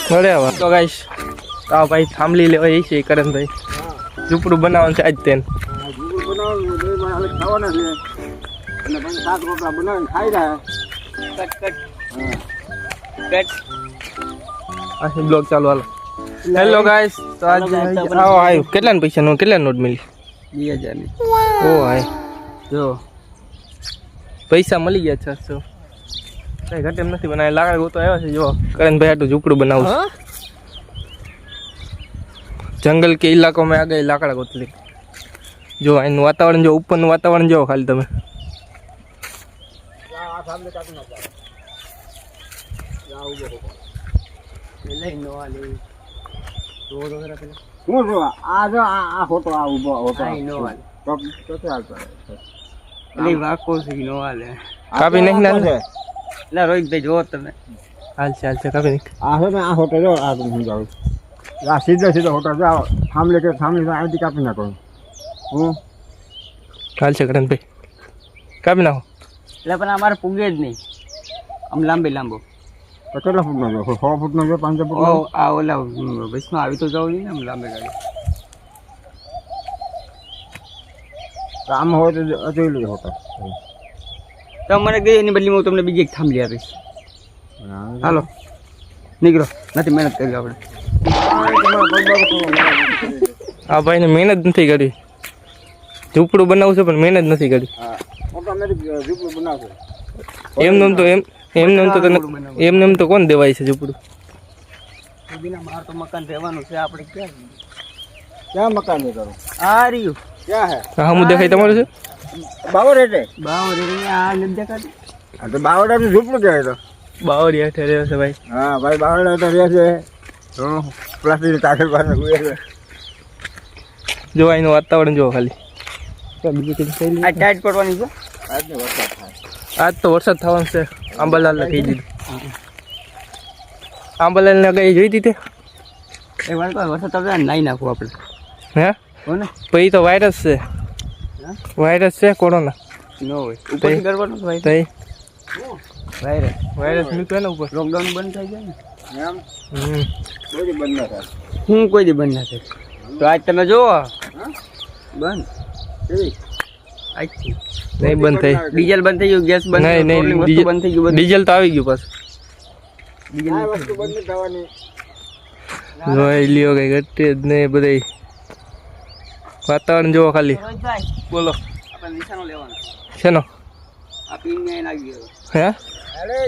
બરાબર તો ગાઈસ આ ભાઈ થાંભલી લેવા એ છે કરણભાઈ ઝૂંપડું બનાવવાનું છે આજ તેને આ બ્લોગ ચાલુ હાલો હેલો ગાઈસ તો આજ આવો આવ્યું કેટલા પૈસા નો કેટલા નોટ મળી 2000 ની ઓ હાય જો પૈસા મળી ગયા 600 કઈ ઘટે એમ નથી બનાવે લાકડા ગોતો આવ્યા છે જો કરણભાઈ આટલું ઝૂંપડું બનાવું જંગલ કે ઇલાકો में आ गए लाकड़ा गोतली जो એનું વાતાવરણ જો ઉપરનું વાતાવરણ જો ખાલી તમે કાપી નાખ ના રોહિતભાઈ જો તમે હાલ છે કાપી નાખ આ હોટલ જો આ તમે સમજાવું આ સીધો હોટલ જાઓ સામે અહીંથી કાપી નાખો હું હાલ છે કરણભાઈ કાપી નાખો એટલે પણ અમારે પૂગે જ નહીં આમ લાંબો તો કેટલા ફૂટનો જો 100 ફૂટનો જો 5 ફૂટનો આ ઓલા બસમાં આવી તો જવું નહીં ને આમ લાંબે ગાડી આમ હોય તો જોઈ લેજો હોટલ તો મને ગઈ એની બદલીમાં હું તમને બીજી એક થાંભલી આપીશ હાલો નીકળો નથી મહેનત કરી આપણે આ ભાઈને મહેનત નથી કરી ઝૂંપડું બનાવવું છે પણ મહેનત નથી કરી એમને તો કોણ દેવાય છે ઝૂંપડું માર તો મકાન રહેવાનું છે આપણે ક્યાં મકાન છે તારું આ રહ્યું ક્યાં હે હા હું દેખાય તમારું છે બાવર રેટે આ નથી દેખાતું હા તો બાવડા નું ઝૂંપડું કહેવાય તો બાવળી હેઠે રહ્યો છે ભાઈ હા ભાઈ બાવડા તો રહે છે પ્લાસ્ટિક તાકર પાસે હુએ છે જો એનું વાતાવરણ જો ખાલી બીજું કઈ આ ટાઈટ પડવાની છે આજનો વરસાદ થાય આજ તો વરસાદ થવાનો છે આંબાલાલ ને કહી દીધું આંબાલાલ ને કઈ જોઈ દીધી એ વરસાદ તો નાઈ નાખવું આપણે હે હો ને પછી તો વાયરસ છે કોરોના નો હોય ઉપરથી કરવાનું ભાઈ તઈ વાયરસ નીકળે ને ઉપર લોકડાઉન બંધ થઈ જાય ને એમ હમ કોઈ બંધ ના થાય હું કોઈ દી બંધ ના થાય તો આજ તમે જુઓ બંધ આજથી નહીં બંધ થઈ ડીઝલ બંધ થઈ ગયું ગેસ બંધ નહીં વસ્તુ બંધ થઈ ગયું ડીઝલ તો આવી ગયું પાછું આ વસ્તુ બંધ નહીં થવાની જોઈ લ્યો કઈ ઘટે જ નહીં બધાય વાતાવરણ જોવો ખાલી બોલો આપણે નિશાનો લેવાનો શેનો આ પીન ને નાખી ગયો હે અરે